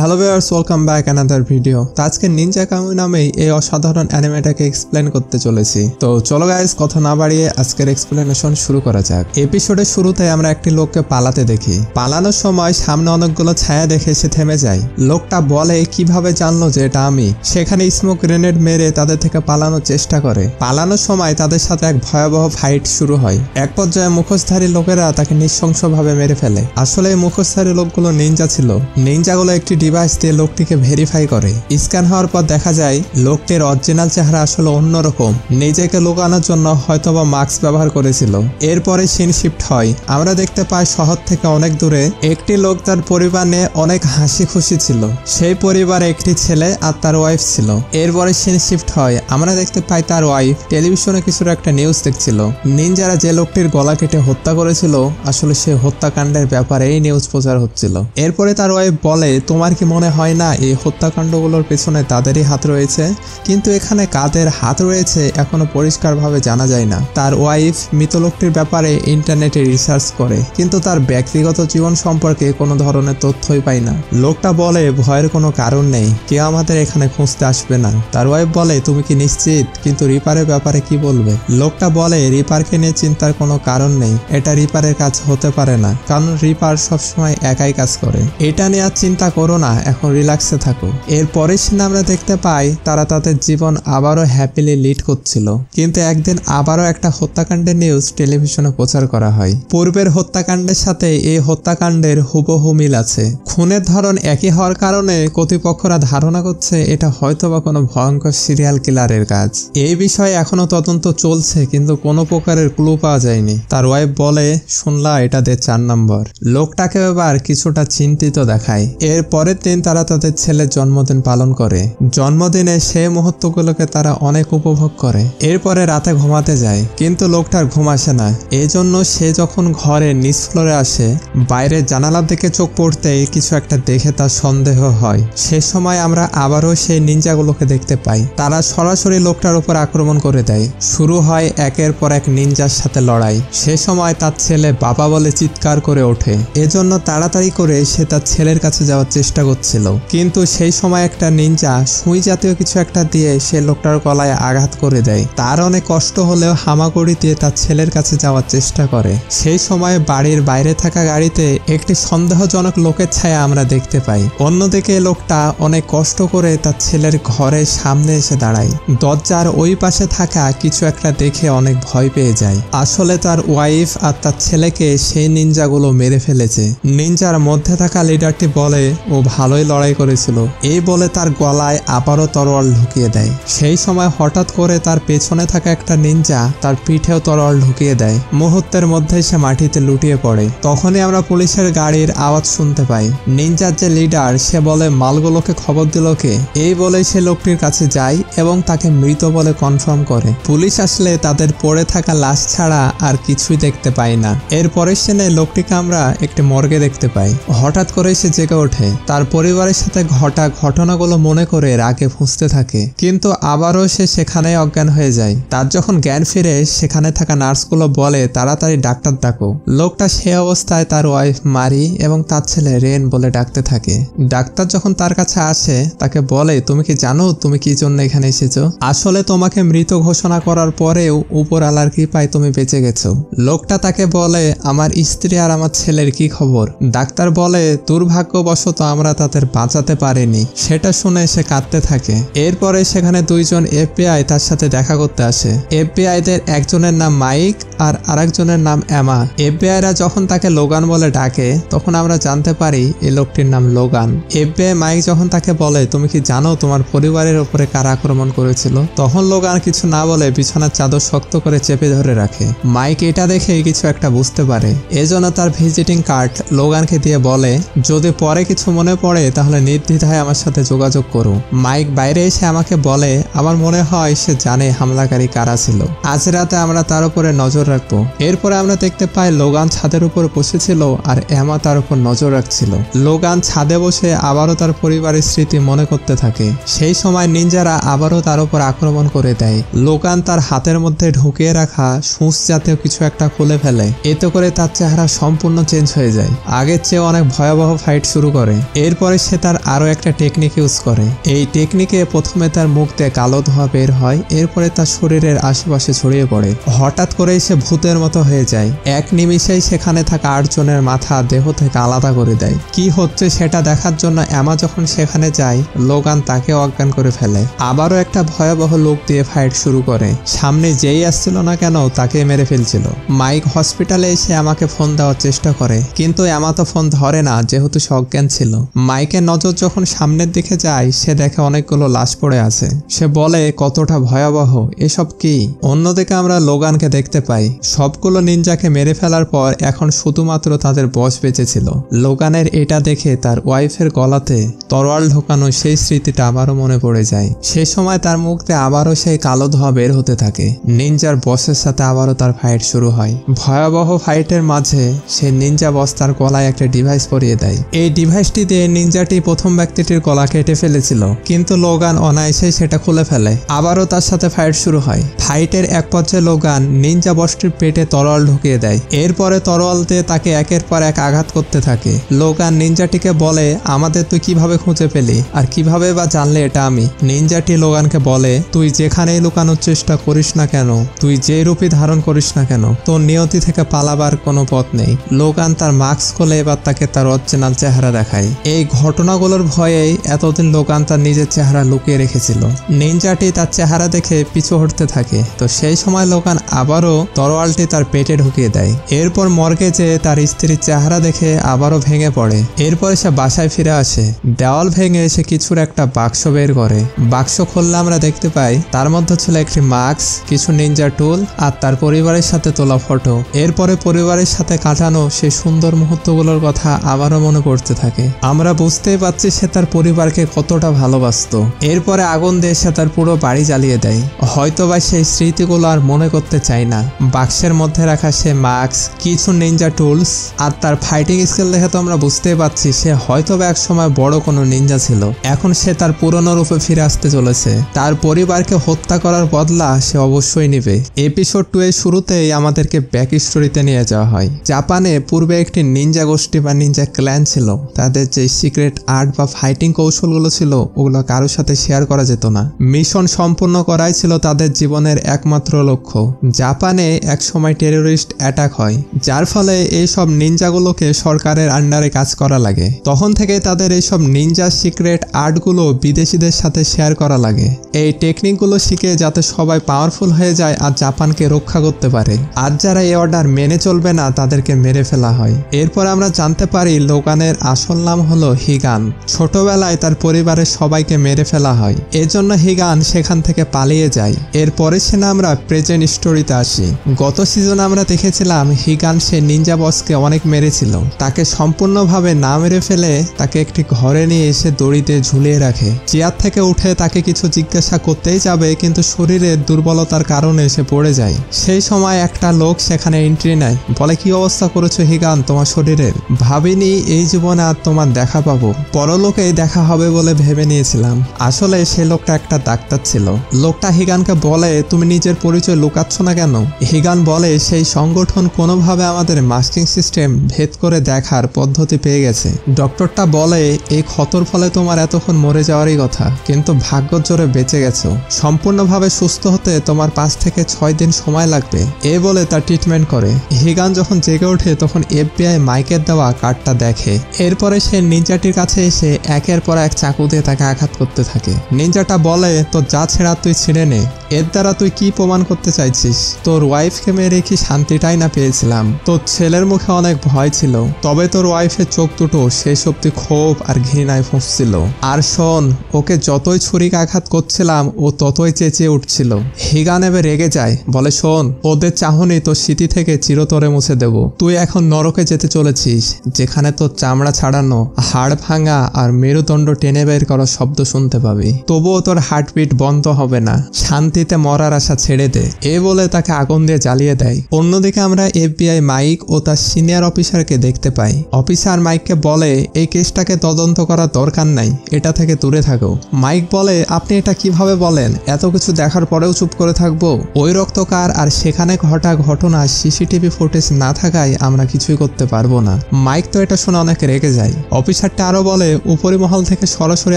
Hello viewers, welcome back another video. তো আজকে Ninja কামুই নামেই এই অসাধারণ অ্যানিমেটাকে এক্সপ্লেন করতে চলেছি। তো চলো গাইস, কথা না বাড়িয়ে আজকের এক্সপ্লেনেশন শুরু করা যাক। এপিসোডের শুরুতে আমরা একটি লোককে পালাতে দেখি। পালানোর সময় সামনে অনেকগুলো ছায়া দেখে সে থেমে যায়। লোকটা বলে কিভাবে জানলো যে এটা আমি। সেখানে স্মোক গ্রেনেড মেরে তাদের থেকে পালানোর চেষ্টা করে। পালানোর সময় তাদের সাথে এক ভয়াবহ ফাইট শুরু হয়। এক পর্যায়ে মুখোশধারী লোকেরা তাকে নৃশংসভাবে মেরে ফেলে। আসলে এই মুখোশধারী লোকগুলো নিনজা ছিল। নিনজাগুলো একটি ডিভাইস দিয়ে লোকটিকে ভেরিফাই করে। স্ক্যান হওয়ার পর দেখা যায় লোকটির অরিজিনাল চেহারা আসলে অন্যরকম। নিজেকে লুকানোর জন্য হয়তোবা মাস্ক ব্যবহার করেছিল। এরপরে সিন শিফট হয়। আমরা দেখতে পাই শহর থেকে অনেক দূরে একটি লোক তার পরিবার নিয়ে অনেক হাসি খুশি ছিল। সেই পরিবারে একটি ছেলে আর তার ওয়াইফ ছিল। এরপরে সিন শিফট হয়। আমরা দেখতে পাই তার ওয়াইফ টেলিভিশনে কিছুর একটা নিউজ দেখছিল। নিনজারা যে লোকটির গলা কেটে হত্যা করেছিল আসলে সে হত্যাকাণ্ডের ব্যাপারে এই নিউজ প্রচার হচ্ছিল। এরপরে তার ওয়াইফ বলে, তোমার কি মনে হয় না এই হত্যাকাণ্ডগুলোর পেছনে তাদেরই হাত রয়েছে? কিন্তু এখানে কাদের হাত রয়েছে এখনো পরিষ্কারভাবে জানা যায় না। তার ওয়াইফ মৃত লোকটির ব্যাপারে ইন্টারনেটে রিসার্চ করে, কিন্তু তার ব্যক্তিগত জীবন সম্পর্কে কোনো ধরনের তথ্যই পায় না। লোকটা বলে ভয়ের কোনো কারণ নেই, কেউ আমাদের এখানে খুঁজতে আসবে না। তার ওয়াইফ বলে, তুমি কি নিশ্চিত? কিন্তু রিপারের ব্যাপারে কি বলবে? লোকটা বলে, রিপারকে নিয়ে চিন্তার কোনো কারণ নেই। এটা রিপারের কাজ হতে পারে না, কারণ রিপার সবসময় একাই কাজ করে। এটা নিয়ে আর চিন্তা করো না, এখন রিল্যাক্সে থাকো। এরপরে সিনে আমরা দেখতে পাই তারা তাদের জীবন আবারও হ্যাপিলি লিড করছিল। কিন্তু একদিন আবারও একটা হত্যাকাণ্ডের নিউজ টেলিভিশনে প্রচার করা হয়। পূর্বের হত্যাকাণ্ডের সাথে এই হত্যাকাণ্ডের হুবহু মিল আছে। খুনের ধরন একই হওয়ার কারণে কর্তৃপক্ষরা ধারণা করছে এটা হয়তোবা কোনো ভয়ঙ্কর সিরিয়াল কিলারের কাজ। এই বিষয়ে এখনো তদন্ত চলছে, কিন্তু কোনো প্রকারের ক্লু পাওয়া যায়নি। তার ওয়াইফ বলে, শুনলা এটা দে 4 নম্বর। লোকটাকে এবার কিছুটা চিন্তিত দেখায়। এর পরের দিন তারা তাদের ছেলের জন্মদিন পালন করে। জন্মদিনে সেই মুহূর্তগুলোকে তারা অনেক উপভোগ করে। এরপরে রাতে ঘুমাতে যায়, কিন্তু লোকটার ঘুম আসে না। এই জন্য সে যখন ঘরের নিচ ফ্লোরে আসে, বাইরের জানালার দিকে চোখ পড়তেই কিছু একটা দেখে তার সন্দেহ হয়। সে সময় আমরা আবারও সেই নিনজাগুলোকে দেখতে পাই। তারা সরাসরি লোকটার উপর আক্রমণ করে দেয়। শুরু হয় একের পর এক নিনজার সাথে লড়াই। সে সময় তার ছেলে বাবা বলে চিৎকার করে ওঠে। এজন্য তাড়াতাড়ি করে সে তার ছেলের কাছে যাওয়ার চেষ্টা করছিল, কিন্তু সেই সময় একটা নিনজা সুই জাতীয় কিছু একটা দিয়ে সে লোকটার গলায় আঘাত করে দেয়। তার অনেক কষ্ট হলেও হামাগুড়ি দিয়ে তার ছেলের কাছে যাওয়ার চেষ্টা করে। সেই সময় বাড়ির বাইরে থাকা গাড়িতে একটি সন্দেহজনক লোকের ছায়া আমরা দেখতে পাই। অন্যদিকে লোকটা অনেক কষ্ট করে তার ছেলের ঘরের সামনে এসে দাঁড়ায়। দরজার ওই পাশে থাকা কিছু একটা দেখে অনেক ভয় পেয়ে যায়। আসলে তার ওয়াইফ আর তার ছেলেকে সেই নিনজাগুলো মেরে ফেলেছে। নিনজার মধ্যে থাকা লিডারটি বলে ও ভালোই লড়াই করেছিল। এই বলে তার গলায় আবারও তরোয়াল ঢুকিয়ে দেয়। সেই সময় হঠাৎ করে তার পেছনে থাকা একটা নিনজা তার পিঠেও তরোয়াল ঢুকিয়ে দেয়। মুহূর্তের মধ্যেই সে মাটিতে লুটিয়ে পড়ে। তখনই আমরা পুলিশের গাড়ির আওয়াজ শুনতে পাই। নিনজার যে লিডার সে বলে, মালগুলোকে খবর দিল কে? এই বলে সে লোকটির কাছে যায় এবং তাকে মৃত বলে কনফার্ম করে। পুলিশ আসলে তাদের পড়ে থাকা লাশ ছাড়া আর কিছুই দেখতে পাই না। এরপরের সিনে লোকটিকে আমরা একটি মর্গে দেখতে পাই। হঠাৎ করে সে জেগে ওঠে। তার পরিবারের সাথে ঘটা ঘটনাগুলো মনে করে রাগে ফুঁসতে থাকে, কিন্তু আবারও সে সেখানেই অজ্ঞান হয়ে যায়। তার যখন জ্ঞান ফিরে, সেখানে থাকা নার্সগুলো বলে তাড়াতাড়ি ডাক্তার ডাকো। লোকটা সে অবস্থায় তার ওয়াইফ মারি এবং তার ছেলে রেন বলে ডাকতে থাকে। ডাক্তার যখন তার কাছে আসে তাকে বলে, তুমি কি জানো তুমি কি জন্য এখানে এসেছো? আসলে তোমাকে মৃত ঘোষণা করার পরেও উপরওয়ালার কৃপায় তুমি বেঁচে গেছো। লোকটা তাকে বলে, আমার স্ত্রী আর আমার ছেলের কি খবর? ডাক্তার বলে, দুর্ভাগ্যবশত আমরা তাদের বাঁচাতে পারিনি। সেটা শুনে সে কাঁদতে থাকে। এরপরে সেখানে দুইজন এফবিআই তার সাথে দেখা করতে আসে। এফবিআইদের একজনের নাম মাইক আর আরেকজনের নাম এমা। এফবিআইরা যখন তাকে লোগান বলে ডাকে তখন আমরা জানতে পারি এই লোকটির নাম লোগান। এফবিআই মাইক যখন তাকে বলে, তুমি কি জানো তোমার পরিবারের উপরে কারা আক্রমণ করেছিল? তখন লোগান কিছু না বলে বিছানার চাদর শক্ত করে চেপে ধরে রাখে। মাইক এটা দেখে কিছু একটা বুঝতে পারে। এজন্য তার ভিজিটিং কার্ড লোগানকে দিয়ে বলে, যদি পরে কিছু মনে পড়ে তাহলে নির্দ্বিধায় আমার সাথে যোগাযোগ করো। মাইক বাইরে এসে আমাকে বলে, আমার মনে হয় সে জানে হামলাকারী কারা ছিল। আজ রাতে আমরা তার উপরে নজর রাখবো। এরপরে আমরা দেখতে পাই লোগান ছাদের উপর বসেছিল আর এমা তার উপর নজর রাখছিল। লোগান ছাদে বসে আবারও তার পরিবারের স্মৃতি মনে করতে থাকে। সেই সময় নিনজারা আবারও তার উপর আক্রমণ করে দেয়। লোগান তার হাতের মধ্যে ঢুকিয়ে রাখা সূঁচ জাতীয় কিছু একটা খুলে ফেলে। এতে করে তার চেহারা সম্পূর্ণ চেঞ্জ হয়ে যায়। আগের চেয়ে অনেক ভয়াবহ ফাইট শুরু করে। এর এরপরে সে তার আরো একটা টেকনিক ইউজ করে। এই টেকনিকে প্রথমে তার মুখ দিয়ে কালো ধোঁয়া বের হয়, এরপরে তার শরীরের আশেপাশে ছড়িয়ে পড়ে। হঠাৎ করেই সে ভূতের মতো হয়ে যায়। এক নিমিষেই সেখানে থাকা 8 জনের মাথা দেহ থেকে আলাদা করে দেয়। কি হচ্ছে সেটা দেখার জন্য এমা যখন সেখানে যায়, লোগান তাকে অজ্ঞান করে ফেলে। আবারও একটা ভয়াবহ লোক দিয়ে ফাইট শুরু করে। সামনে যেই আসছিল না কেন তাকে মেরে ফেলছিল। মাইক হসপিটালে এসে আমাকে ফোন দেওয়ার চেষ্টা করে, কিন্তু এমা তো ফোন ধরে না যেহেতু সে অজ্ঞান ছিল। মাইকের নজর যখন সামনের দিকে যায়, সে দেখে অনেকগুলো লাশ পড়ে আছে। সে বলে কতটা ভয়াবহ, এসব কি? অন্যদিকে আমরা লোগানকে দেখতে পাই। সবগুলো নিনজাকে মেরে ফেলার পর এখন শুধুমাত্র তাদের বস বেঁচে ছিল। লোগানের এটা দেখে তার ওয়াইফের গলাতে তরোয়াল ঢোকানো সেই স্মৃতিটা আবারও মনে পড়ে যায়। সেই সময় তার মুখ দিয়ে আবারও সেই কালো ধোঁয়া বের হতে থাকে। নিনজার বসের সাথে আবারও তার ফাইট শুরু হয়। ভয়াবহ ফাইটের মাঝে সে নিনজা বস তার গলায় একটা ডিভাইস পরিয়ে দেয়। এই ডিভাইসটি দিয়ে নিনজাটি প্রথম ব্যক্তিটির গলা কেটে ফেলেছিল, কিন্তু লোগান অনায়াসেই সেটা খুলে ফেলে। আবারও তার সাথে ফাইট শুরু হয়। ফাইটের এক পর্যায়ে লোগান নিনজা বসটির পেটে তরোয়াল ঢুকিয়ে দেয়। এরপরে তরোয়াল দিয়ে তাকে একের পর এক আঘাত করতে থাকে। লোগান নিনজাটিকে বলে, আমাদের তুই কিভাবে খুঁজে পেলি, আর কিভাবে বা জানলে এটা আমি? নিনজাটি লোগানকে বলে, তুই যেখানেই লুকানোর চেষ্টা করিস না কেন, তুই যে রূপই ধারণ করিস না কেন, তোর নিয়তি থেকে পালাবার কোনো পথ নেই। লোগান তার মাস্ক খুলে এবার তাকে তার অরিজিনাল চেহারা দেখায়। এই ঘটনাগুলোর ভয়েই এতদিন লোগান তার নিজের চেহারা লুকিয়ে রেখেছিল। নিনজাটি তার চেহারা দেখে পিছু হটতে থাকে। তো সেই সময় লোগান আবারও তরোয়ালটি তার পেটে ঢুকিয়ে দেয়। এরপর মর্গে যেয়ে তার স্ত্রীর চেহারা দেখে আবারও ভেঙে পড়ে। এরপরে সে বাসায় ফিরে আসে। দেওয়াল ভেঙে সে কিছুর একটা বাক্স বের করে। বাক্স খুললে আমরা দেখতে পাই তার মধ্যে ছিল একটি মাস্ক, কিছু নিনজা টুল আর তার পরিবারের সাথে তোলা ফটো। এরপরে পরিবারের সাথে কাটানো সেই সুন্দর মুহূর্তগুলোর কথা আবারও মনে পড়তে থাকে। আমরা বুঝতেই পারছি সে তার পরিবারকে কতটা ভালোবাসতো। এরপরে আগুন দিয়ে সে তার পুরো বাড়ি জ্বালিয়ে দেয়। হয়তোবা সেই স্মৃতিগুলো আর মনে করতে চায় না। বাক্সের মধ্যে রাখা সে মাস্ক, কিছু নিনজা টুলস আর তার ফাইটিং স্কিল দেখে তো আমরা বুঝতেই পারছি সে হয়তোবা এক সময় বড় কোনো নিনজা ছিল। এখন সে তার পুরনো রূপে ফিরে আসতে চলেছে। তার পরিবারকে হত্যা করার বদলা সে অবশ্যই নেবে। এপিসোড 2 এর শুরুতেই আমাদেরকে ব্যাক স্টোরিতে নিয়ে যাওয়া হয়। জাপানে পূর্বে একটি নিনজা গোষ্ঠী বা নিনজা ক্ল্যান ছিল। তাদের যে সিক্রেট আর্ট বা ফাইটিং কৌশলগুলো ছিল ওগুলো কারোর সাথে শেয়ার করা যেত না। মিশন সম্পূর্ণ করাই ছিল তাদের জীবনের একমাত্র লক্ষ্য। জাপানে এক সময় টেরোরিস্ট অ্যাটাক হয়, যার ফলে এইসব নিনজাগুলোকে সরকারের আন্ডারে কাজ করা লাগে। তখন থেকে তাদের এইসব নিনজা সিক্রেট আর্টগুলো বিদেশিদের সাথে শেয়ার করা লাগে। এই টেকনিকগুলো শিখে যাতে সবাই পাওয়ারফুল হয়ে যায় আর জাপানকে রক্ষা করতে পারে। আর যারা এই অর্ডার মেনে চলবে না তাদেরকে মেরে ফেলা হয়। এরপর আমরা জানতে পারি লোগানের আসল নাম হলো হিগান। ছোটবেলায় তার পরিবারের সবাইকে মেরে ফেলা হয়, এজন্য হিগান সেখান থেকে পালিয়ে যায়। এরপরে সে আমরা প্রেজেন্ট স্টোরিতে আসি। গত সিজনে আমরা দেখেছিলাম হিগান সে নিনজা বসকে অনেক মেরেছিল। তাকে সম্পূর্ণভাবে না মেরে ফেলে তাকে একটি ঘরে নিয়ে এসে দড়িতে ঝুলিয়ে রাখে। চেয়ার থেকে উঠে তাকে কিছু জিজ্ঞাসা করতেই যাবে, কিন্তু শরীরের দুর্বলতার কারণে সে পড়ে যায়। সেই সময় একটা লোক সেখানে এন্ট্রি নেয়, বলে কি অবস্থা করেছো হিগান তোমার শরীরের? ভাবিনি এই জীবনে আর তোমার দেখা পাবো, পরলোকেই দেখা হবে বলে ভেবে নিয়েছিলাম। আসলে সে লোকটা একটা ডাক্তার ছিল। লোকটা হিগানকে বলে, তুমি নিজের পরিচয় লুকাচ্ছ না কেন? হিগান বলে সেই সংগঠন কোনোভাবে আমাদের মাস্কিং সিস্টেম ভেদ করে দেখার পদ্ধতি পেয়ে গেছে। ডক্টরটা বলে এই ক্ষতর ফলে তোমার এতক্ষণ মরে যাওয়ারই কথা, কিন্তু ভাগ্যের জোরে বেঁচে গেছো। সম্পূর্ণভাবে সুস্থ হতে তোমার 5 থেকে 6 দিন সময় লাগবে, এ বলে তার ট্রিটমেন্ট করে। হিগান যখন জেগে ওঠে তখন FBI মাইকের দেওয়া কার্ডটা দেখে। এরপরে সে নিনজাটির কাছে এসে একের পর এক চাকু দিয়ে তাকে আঘাত করতে থাকে। নিনজাটা বলে, তোর যা ছেঁড়া তুই ছিঁড়ে নে, এর দ্বারা তুই কি প্রমাণ করতে চাইছিস? তোর ওয়াইফকে মেরে কি শান্তিটাই না পেয়েছিলাম? তোর ছেলের মুখে অনেক ভয় ছিল, তবে তোর ওয়াইফের চোখ দুটো শেষ অব্দি ক্ষোভ আর ঘৃণায় ফুঁসছিল। আর শোন, ওকে যতই ছুরিকে আঘাত করছিলাম ও ততই চেঁচিয়ে উঠছিল। হিগান এবার রেগে যায়, বলে শোন, ওদের চাহনি তোর স্মৃতি থেকে চিরতরে মুছে দেব। তুই এখন নরকে যেতে চলেছিস, যেখানে তোর চামড়া ছাড়ানো, হাড় ভাঙা আর মেরুদণ্ড টেনে বের করার শব্দ শুনতে পাবি। তবুও তোর হার্টবিট বন্ধ হবে না। শান্তিতে মরার আশা ছেড়ে দে, এ বলে তাকে আগুন দিয়ে জ্বালিয়ে দেয়। অন্যদিকে আমরা FBI মাইক ও তার সিনিয়র অফিসারকে দেখতে পাই। অফিসার মাইককে বলে এই কেসটাকে তদন্ত করার করার দরকার নাই, এটা থেকে দূরে থাকো। মাইক বলে আপনি এটা কিভাবে বলেন, এত কিছু দেখার পরেও চুপ করে থাকবো? ওই রক্তকার আর সেখানে ঘটা ঘটনা সিসিটিভি ফুটেজ না থাকায় আমরা কিছুই করতে পারবো না। মাইক তো এটা শুনে অনেক রেগে যায়। অফিসারটা আরো বলে উপরিমহল থেকে সরাসরি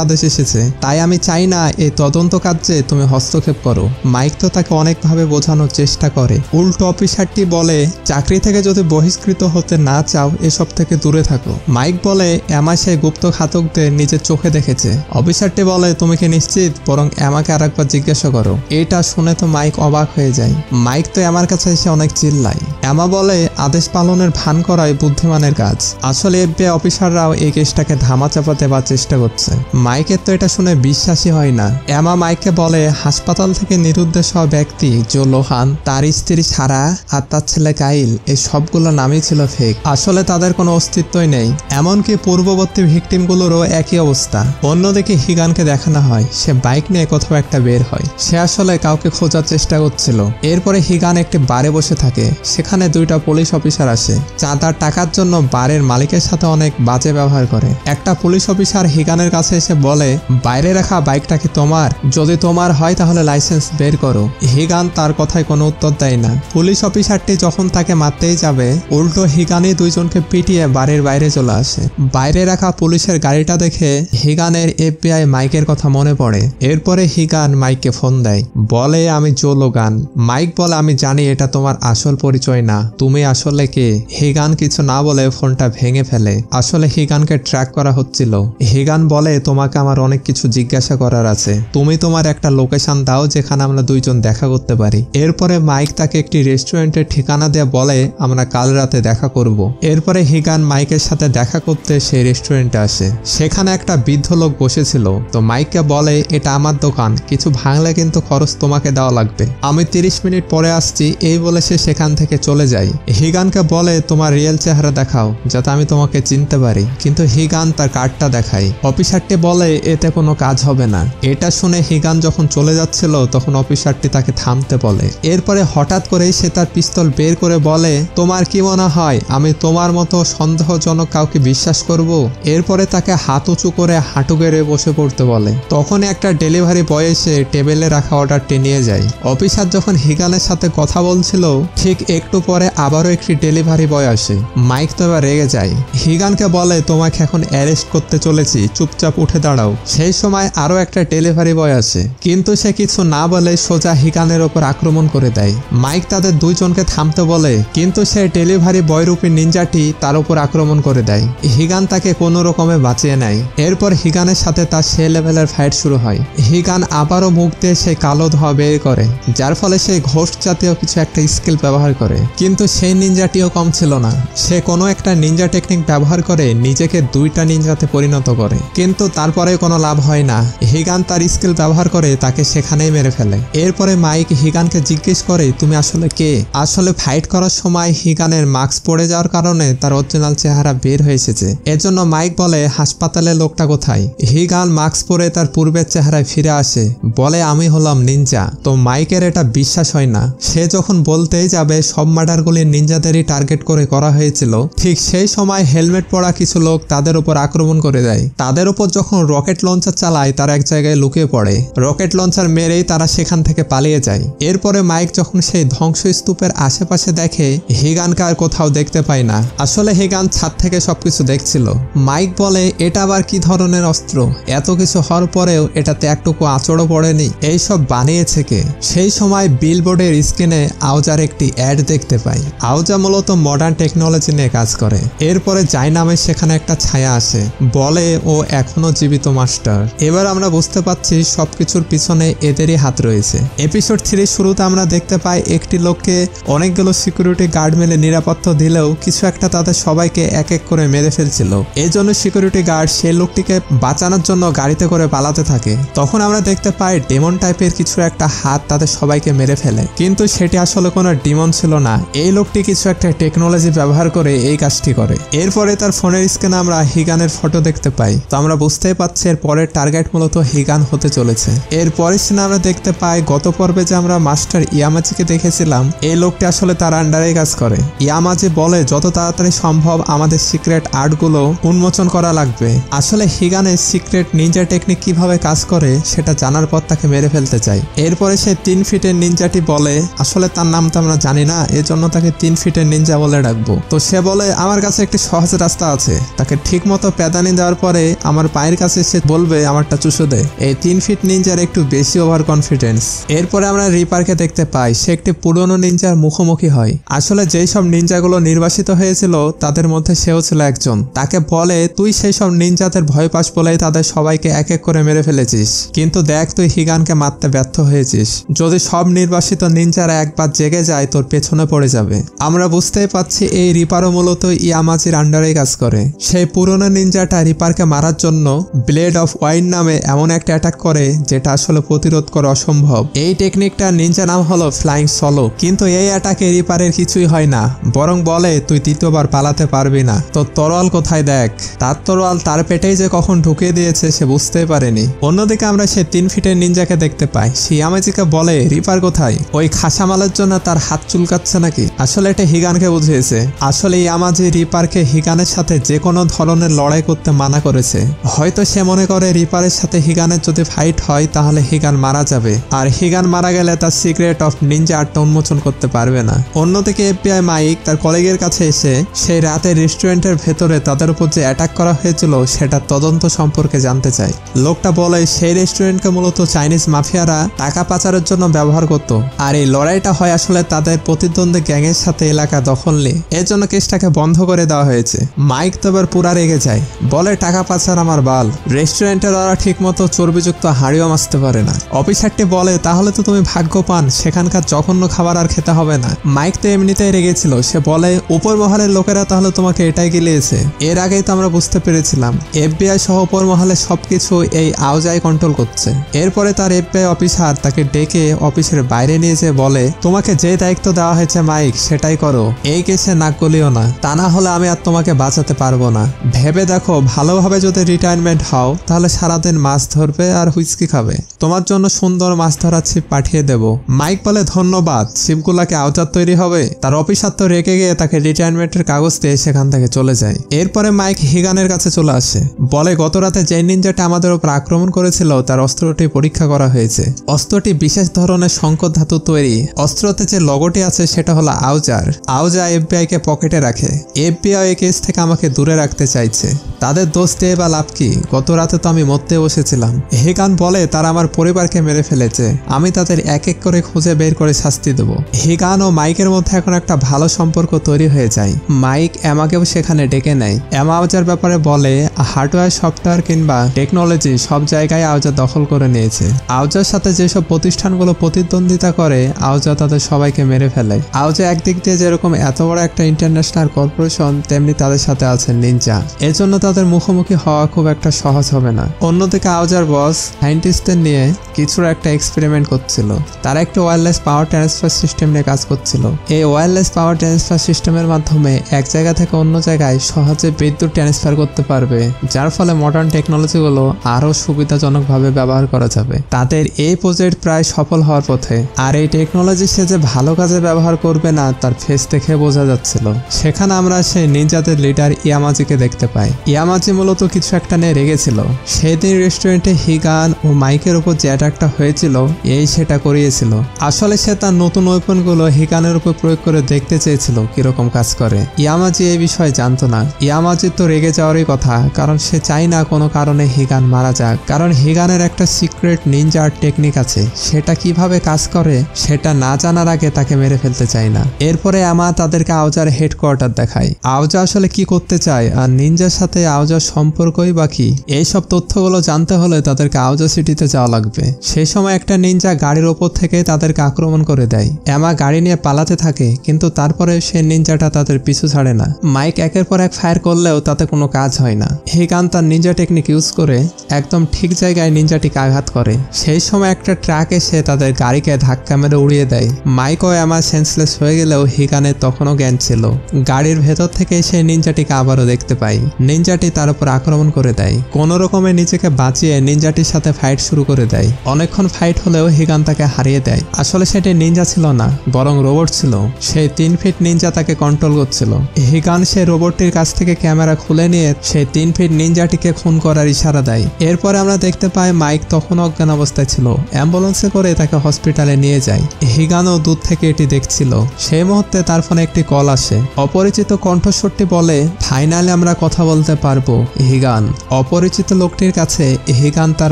আদেশ এসেছে, তাই আমি চাই না এই তদন্ত কার্যে তুমি হস্তক্ষেপ করো। মাইক তো তাকে অনেকভাবে বোঝানোর চেষ্টা করে। উল্টো অফিসারটি বলে চাকরি থেকে যদি বহিষ্কৃত হতে না চাও এসব থেকে দূরে থাকো। মাইক বলে এমা সেই গুপ্ত ঘাতকদের নিজের চোখে দেখেছে। অফিসারটি বলে তুমি কি নিশ্চিত? বরং এমাকে আরেকবার জিজ্ঞাসা করো। এটা শুনে তো মাইক অবাক হয়ে যায়। মাইক তো এমার কাছে এসে অনেক চিল্লায়। এমা বলে আদেশ পালনের ভান করাই বুদ্ধিমানের কাজ। আসলে এফবিআই অফিসাররাও এই কেসটাকে ধামাচাপা দেওয়ার চেষ্টা করছে। মাইকের তো এটা শুনে বিশ্বাসই হয় না। এমা মাইককে বলে হাসপাতাল থেকে নিরুদ্দেশ হওয়া ব্যক্তি জো লোহান, তার স্ত্রী সারা আর তার ছেলে কাইল, এই সবগুলো নামই ছিল ফেক। আসলে তাদের কোনো অস্তিত্বই নেই। এমনকি পূর্ববর্তী ভিকটিমগুলোরও একই অবস্থা। অন্যদিকে হিগানকে দেখানো হয় সে বাইক নিয়ে কোথাও একটা বের হয়। সে আসলে কাউকে খোঁজার চেষ্টা করছিল। এরপরে হিগান একটি বারে বসে থাকে। সেখানে দুইটা পুলিশ অফিসার আসে। চাঁদার টাকার জন্য বারের মালিকের সাথে অনেক বাজে ব্যবহার করে। একটা পুলিশ অফিসার হিগানের কাছে এসে বলে বাইরে রাখা বাইকটা কি তোমার? যদি তোমার হয় তাহলে লাইসেন্স বের করো। হিগান তার কথায় কোনো উত্তর দেয় না। পুলিশ অফিসারটি যখন তাকে মারতেই যাবে উল্টো হিগানই দুইজনকে পিটিয়ে বাড়ির বাইরে চলে আসে। বাইরে রাখা পুলিশের গাড়িটা দেখে হিগানের এফবিআই মাইকের কথা মনে পড়ে। এরপরে হিগান মাইককে ফোন দেয়, বলে আমি জো লোগান। মাইক বলে আমি জানি এটা তোমার আসল পরিচয় না, তুমি আসলে কে? হিগান কিছু না বলে ফোনটা ভেঙে ফেলে। আসলে হিগানকে ট্র্যাক করা হচ্ছিল। হিগান বলে তোমাকে আমার অনেক কিছু জিজ্ঞাসা করার আছে, তুমি তোমার একটা লোকেশন দাও যেখানে আমরা দুইজন দেখা করতে পারি। এরপরে মাইক তাকে একটি রেস্টুরেন্টের ঠিকানা দিয়ে বলে আমরা কাল রাতে দেখা করব। এরপরে হিগান মাইকের সাথে দেখা করতে সেই রেস্টুরেন্টে আসে। সেখানে একটা বৃদ্ধ লোক বসেছিল। তো মাইককে বলে এটা আমার দোকান, কিছু ভাঙলে কিন্তু খরচ তোমাকে দেওয়া লাগবে, আমি 30 মিনিট পরে আসছি। এই বলে সে সেখান থেকে চলে যায়। হিগানকে বলে তোমার রিয়েল চেহারা দেখাও যাতে আমি তোমাকে চিনতে পারি। কিন্তু হিগান তার কার্ডটা দেখায়। অফিসারটি বলে এতে কোনো কাজ হবে না। এটা শুনে হিগান যখন চলে যাচ্ছিল তখন অফিসারটি তাকে থামতে বলে। এরপরে হঠাৎ করেই সে তার পিস্তল বের করে বলে তোমার কি মনে হয় আমি তোমার মতো সন্দেহজনক কাউকে বিশ্বাস করব? এরপরে তাকে হাত উঁচু করে হাঁটু গেড়ে বসে পড়তে বলে। তখন একটা ডেলিভারি বয় এসে টেবিলে রাখা অর্ডারটি নিয়ে যায়। অফিসার যখন হিগানের সাথে কথা বলছিল ঠিক একটু পরে আবারও একটি ডেলিভারি বয় আসে। মাইক তো এবার রেগে যায়। হিগানকে বলে তোমাকে এখন অ্যারেস্ট করতে চলেছি, চুপচাপ উঠে দাঁড়াও। সেই সময় আরো একটা ডেলিভারি বয় আসে, কিন্তু সে কিছু না বলে সোজা হিগানের ওপর আক্রমণ করে দেয়। মাইক তাদের দুইজনকে থামতে বলে, কিন্তু সে ডেলিভারি বয়রূপী নিনজাটি তার উপর আক্রমণ করে দেয়। হিগান তাকে কোনো রকমে বাঁচিয়ে নেয়। এরপর হিগানের সাথে তার সে লেভেলের ফাইট শুরু হয়। হিগান আবারও মুখ দিয়ে সেই কালো ধোঁয়া বের করে, যার ফলে সে ঘোষ জাতীয় কিছু একটা স্কিল ব্যবহার করে। কিন্তু সেই নিনজাটিও কম ছিল না। সে কোনো একটা নিনজা টেকনিক ব্যবহার করে নিজেকে দুইটা নিনজাতে পরিণত করে, কিন্তু তারপরে কোনো লাভ হয় না। হিগান তার স্কিল ব্যবহার করে তাকে সেখানেই মেরে ফেলে। এরপরে মাইক হিগানকে জিজ্ঞেস করে তুমি আসলে কে? আসলে ফাইট করার সময় হিগানের মাস্ক পড়ে যাওয়ার কারণে তার অরিজিনাল চেহারা বের হয়ে এসেছে। এজন্য মাইক বলে হাসপাতালে লোকটা কোথায়? হিগান মাস্ক পরে তার পূর্বের চেহারায় ফিরে আসে, বলে আমি হলাম নিনজা। তো মাইকের এটা বিশ্বাস হয় না। সে যখন বলতেই যাবে সব মার্ডারগুলি নিনজাদেরই টার্গেট করে করা হয়েছিল, ঠিক সেই সময় হেলমেট পরা কিছু লোক তাদের উপর আক্রমণ করে দেয়। তাদের উপর যখন রকেট লঞ্চার চালায় তারা এক জায়গায় লুকিয়ে পড়ে। রকেট লঞ্চার মেরেই তারা সেখান থেকে পালিয়ে যায়। এরপরে মাইক যখন সেই ধ্বংসস্তূপের আশেপাশে দেখে হিগানকে আর কোথাও দেখতে পায় না। আসলে হিগান ছাদ থেকে সবকিছু দেখছিল। মাইক বলে এটা আবার কি ধরনের অস্ত্র? এত কিছু হওয়ার পরেও এটাতে একটুকু আঁচড়ও পড়েনি, এইসব বানিয়েছে কে? সেই সময় বিলবোর্ডের স্ক্রিনে আউজার একটি অ্যাড দেখতে পাই। আউজা মূলত মডার্ন টেকনোলজি নিয়ে কাজ করে। এরপরে যাই নামে সেখানে একটা ছায়া আসে, বলে ও এখনো জীবিত মাস্টার। এবার আমরা বুঝতে পারছি সবকিছুর পিছনে এদেরই হাত রয়েছে। এপিসোড 3 শুরুতে আমরা দেখতে পাই একটি লোককে অনেকগুলো সিকিউরিটি গার্ড মিলে নিরাপত্তা দিলেও কিছু একটা তাদের সবাইকে এক এক করে মেরে ফেলছিল। এই জন্য সিকিউরিটি গার্ড সেই লোকটিকে বাঁচানোর জন্য গাড়িতে করে পালাতে থাকে। তখন আমরা দেখতে পাই ডেমন টাইপের কিছু একটা হাত তাদের সবাইকে মেরে ফেলে, কিন্তু সেটি আসলে কোনো ডিমন ছিল না। এই লোকটি কিছু একটা টেকনোলজি ব্যবহার করে এই কাজটি করে। এরপরে তার ফোনের স্ক্রিনে আমরা হিগানের ফটো দেখতে পাই। তো আমরা বুঝতেই পারছি এর পরের টার্গেট মূলত হিগান হতে চলেছে। এর পরের সিনে আমরা দেখতে পাই গত পর্বে যে আমরা মাস্টার ইয়ামাজিকে দেখেছিলাম, এই লোকটি আসলে তার আন্ডারে কাজ করে। ইয়ামাজি বলে যত তাড়াতাড়ি সম্ভব আমাদের সিক্রেট আর্টগুলো উন্মোচন করা লাগবে। পারবে। আসলে হিগানের সিক্রেট নিনজা টেকনিক কিভাবে কাজ করে সেটা জানার পর তাকে মেরে ফেলতে চাই। এরপরে সে 3 ফিটের নিনজাটি বলে আসলে তার নাম তো আমরা জানি না, এজন্য তাকে 3 ফিটের নিনজা বলে ডাকবো। তো সে বলে আমার কাছে একটি সহজ রাস্তা আছে। তাকে ঠিক মতো প্যাদানি দেওয়ার পরে আমার পায়ের কাছে সে বলবে আমারটা চুষে দে। এই 3 ফিট নিনজার একটু বেশি ওভার কনফিডেন্স। এরপরে আমরা রিপারকে দেখতে পাই, সে একটি পুরনো নিনজার মুখোমুখি হয়। আসলে যেই সব নিনজাগুলো নির্বাসিত হয়েছিল তাদের মধ্যে সেও ছিল একজন। তাকে বলে তুই সেই সব নিনজাদের ভয় পাস বলেই তাদের সবাইকে এক এক করে মেরে ফেলেছিস, কিন্তু দেখ তুই হিগানকে মারতে ব্যর্থ হয়েছিস। যদি সব নির্বাসিত নিনজারা একবার জেগে যায় তোর পেছনে পড়ে যাবে। আমরা বুঝতেই পারছি এই রিপারও মূলত ইয়ামাজির আন্ডারেই কাজ করে। সেই পুরনো নিনজাটা রিপারকে মারার জন্য ব্লেড অফ ওয়াইন নামে এমন একটা অ্যাটাক করে যেটা আসলে প্রতিরোধ করা অসম্ভব। এই টেকনিকটার নিনজা নাম হলো ফ্লাইং সলো। কিন্তু এই অ্যাটাকে রিপারের কিছুই হয় না, বরং বলে তুই দ্বিতীয়বার পালাতে পারবি না, তোর তরোয়াল কোথায় দেখ। তার তরোয়াল তার পেটেই যে কখন ঢুকিয়ে দিয়েছে সে বুঝতেই পারেনি। অন্যদিকে আমরা সে 3 ফিটের নিনজাকে দেখতে পাই। সে ইয়ামাজিকে বলে রিপার কোথায়, ওই খাসামালের জন্য তার হাত চুলকাচ্ছে নাকি। আসলে এটা হিগানকে বুঝিয়েছে। আসলে ইয়ামাজি রিপারকে হিগানের সাথে যে কোনো ধরনের লড়াই করতে মানা করেছে। হয়তো সে মনে করে রিপারের সাথে হিগানের যদি ফাইট হয় তাহলে হিগান মারা যাবে, আর হিগান মারা গেলে তার সিক্রেট অফ নিনজা আর্টটা উন্মোচন করতে পারবে না। অন্যদিকে এফবিআই মাইক তার কলিগের কাছে এসে সেই রাতে রেস্টুরেন্টের ভেতরে তাদের উপর যে অ্যাটাক করা হয়েছিল সেটা তদন্ত সম্পর্কে জানতে চায়। লোকটা বলে সেই রেস্টুরেন্টকে মূলত চাইনিজ মাফিয়ারা টাকা পাচারের জন্য ব্যবহার করত, আর এই লড়াইটা হয় আসলে তাদের প্রতিদ্বন্দ্বী গ্যাংয়ের সাথে এলাকা দখল নিয়ে। এর জন্য কেসটাকে বন্ধ করে দেওয়া হয়েছে। মাইক তো এবার পুরা রেগে যায়, বলে টাকা পাচার আমার বাল, রেস্টুরেন্টের ওরা ঠিক মতো চর্বিযুক্ত হাড়িও মাসতে পারে না। অফিসারটি বলে তাহলে তো তুমি ভাগ্যবান, সেখানকার জঘন্য খাবার আর খেতে হবে না। মাইক তো এমনিতেই রেগেছিল, সে বলে উপর মহলের লোকেরা তাহলে তোমাকে এটাই গিলিয়েছে। এর আগেই তো আমরা বুঝতে পেরেছিলাম এফবিআই সহ উপর মহলে সবকিছু এই আওজাই কন্ট্রোল করছে। এরপরে তার এফবিআই অফিসার তাকে ডেকে অফিসের বাইরে নিয়ে যেয়ে বলে তোমাকে যে দায়িত্ব দেওয়া হয়েছে মাইক সেটাই করো, এই কেসে নাক গলিও না, তা না হলে আমি আর তোমাকে বাঁচাতে পারবো না। ভেবে দেখো ভালোভাবে যদি রিটায়ারমেন্ট হও তাহলে সারাদিন মাছ ধরবে আর হুইস্কি খাবে, তোমার জন্য সুন্দর মাছ ধরার ছিপ পাঠিয়ে দেব। মাইক বলে ধন্যবাদ, ছিপগুলাকে আওজার তৈরি হবে। তার অফিসার তো রেগে গিয়ে তাকে রিটায়ারমেন্টের কাগজ দিয়ে সেখান থেকে চলে যায়। এরপরে মাইক হিগানের কাছে চলে আসে, বলে গত রাতে যে নিনজাটা আমাদের উপর আক্রমণ করেছিল তার অস্ত্রটি পরীক্ষা করা হয়েছে। অস্ত্রটি বিশেষ ধরনের সংকট ধাতু তৈরি। অস্ত্রতে যে লগোটি আছে সেটা হলো আওজার। আওজা এফবিআই কে পকেটে রাখে। এফবিআই এই কেস থেকে আমাকে দূরে রাখতে চাইছে। তাদের দোষ দিয়ে বা লাভ কি, গত রাতে তো আমি মরতে বসেছিলাম। হিগান বলে তারা আমার পরিবারকে মেরে ফেলেছে, আমি তাদের এক এক করে খুঁজে বের করে শাস্তি দেব। হিগান ও মাইকের মধ্যে এখন একটা ভালো সম্পর্ক তৈরি হয়ে যায়। মাইক এমাকেও সেখানে ডেকে নেয়। এমা আওজার ব্যাপারে বলে হার্ডওয়্যার সফটওয়্যার কিংবা টেকনোলজি সব জায়গায় আওজা দখল করে নিয়েছে। আওজার সাথে যেসব প্রতিষ্ঠানগুলো প্রতিদ্বন্দ্বিতা করে আওজা তাদের সবাইকে মেরে ফেলে। আওজা একদিক দিয়ে যেরকম এত বড় একটা ইন্টারন্যাশনাল কর্পোরেশন, তেমনি তাদের সাথে আছে নিনজা। এজন্য তাদের মুখোমুখি হওয়া খুব একটা সহজ হবে না। অন্যদিকে আওজার বস সায়েন্টিস্টদের নিয়ে কিছুর একটা এক্সপেরিমেন্ট করছিল। তারা একটা ওয়্যারলেস পাওয়ার ট্রান্সফার সিস্টেম নিয়ে কাজ করছিল। এই ওয়্যারলেস পাওয়ার ট্রান্সফার সিস্টেমের মাধ্যমে এক জায়গা থেকে অন্য জায়গায় সহজে বিদ্যুৎ ট্রান্সফার করতে পারবে, যার ফলে মডার্ন টেকনোলজিগুলো আরও সুবিধাজনকভাবে ব্যবহার করা যাবে। তাদের এই প্রজেক্ট প্রায় সফল হওয়ার পথে। আর এই টেকনোলজি সে যে ভালো কাজে ব্যবহার করবে না তার ফেস দেখে বোঝা যাচ্ছিল। সেখানে আমরা সেই নিনজাদের লিডার ইয়ামাজিকে দেখতে পাই। ইয়ামাজি মূলত কিছু একটা নিয়ে রেগেছিল। সেদিন রেস্টুরেন্টে হিগান ও মাইকের উপর যে অ্যাটাকটা হয়েছিল এই সেটা করিয়েছিল। আসলে সে তার নতুন ওয়েপনগুলো হিগানের উপর প্রয়োগ করে দেখতে চেয়েছিল কিরকম কাজ করে। ইয়ামাজি এই বিষয়ে জানতো না। ইয়ামাজির তো রেগে যাওয়ারই কথা, কারণ সে চায় না কোনো কারণে হিগান মারা যাক। কারণ হিগানের একটা সিক্রেট নিনজা টেকনিক আছে, সেটা কিভাবে কাজ করে সেটা না জানার আগে তাকে মেরে ফেলতে চায় না। এরপরে আমা তাদেরকে আওজার হেডকোয়ার্টার দেখায়। আওজা আসলে কি করতে চায় আর নিনজার সাথে আওজার সম্পর্কই বা কি, এইসব তথ্যগুলো জানতে হলে তাদেরকে আওজা সিটিতে যাওয়া লাগবে। সেই সময় একটা নিনজা গাড়ির ওপর থেকে তাদেরকে আক্রমণ করে দেয়। এমা গাড়ি নিয়ে পালাতে থাকে, কিন্তু তারপরে সে নিনজাটা তাদের পিছু ছাড়ে না। মাইক একের পর এক ফায়ার করলেও তাতে কোনো কাজ হয় না। হিগান তার নিনজা টেকনিক ইউজ করে একদম ঠিক জায়গায় নিনজাটিকে আঘাত করে। সেই সময় একটা ট্রাক এসে তাদের গাড়িকে ধাক্কা মেরে উড়িয়ে দেয়। মাইক ও এমা সেন্সলেস হয়ে গেলেও হিগানের তখনও জ্ঞান ছিল। গাড়ির ভেতর থেকে সে নিনজাটিকে আবারও দেখতে পাই। নিনজাটি তার উপর আক্রমণ করে দেয়। কোনো রকমে নিজেকে বাঁচিয়ে নিনজাটির সাথে ফাইট শুরু করে দেয়। অনেকক্ষণ ফাইট হলেও হিগান তাকে হারিয়ে দেয়। আসলে সেটি নিনজা ছিল না, বরং রোবট ছিল। সেই 3 ফিট নিনজা তাকে কন্ট্রোল করছিল। হিগান সেই রোবটটির কাছ থেকে ক্যামেরা খুলে নিয়ে সেই 3 ফিট নিনজাটিকে খুন করার ইশারা দেয়। এরপরে আমরা দেখতে পাই মাইক তখন অজ্ঞান অবস্থায় ছিল, অ্যাম্বুলেন্সে করে তাকে হসপিটালে নিয়ে যায়। হিগানও দূর থেকে এটি দেখছিল। সেই মুহূর্তে তার ফোনে একটি কল আসে। অপরিচিত কণ্ঠস্বরটি বলে, ফাইনালি আমরা কথা বলতে পারবো হিগান। অপরিচিত লোকটির কাছে হিগান তার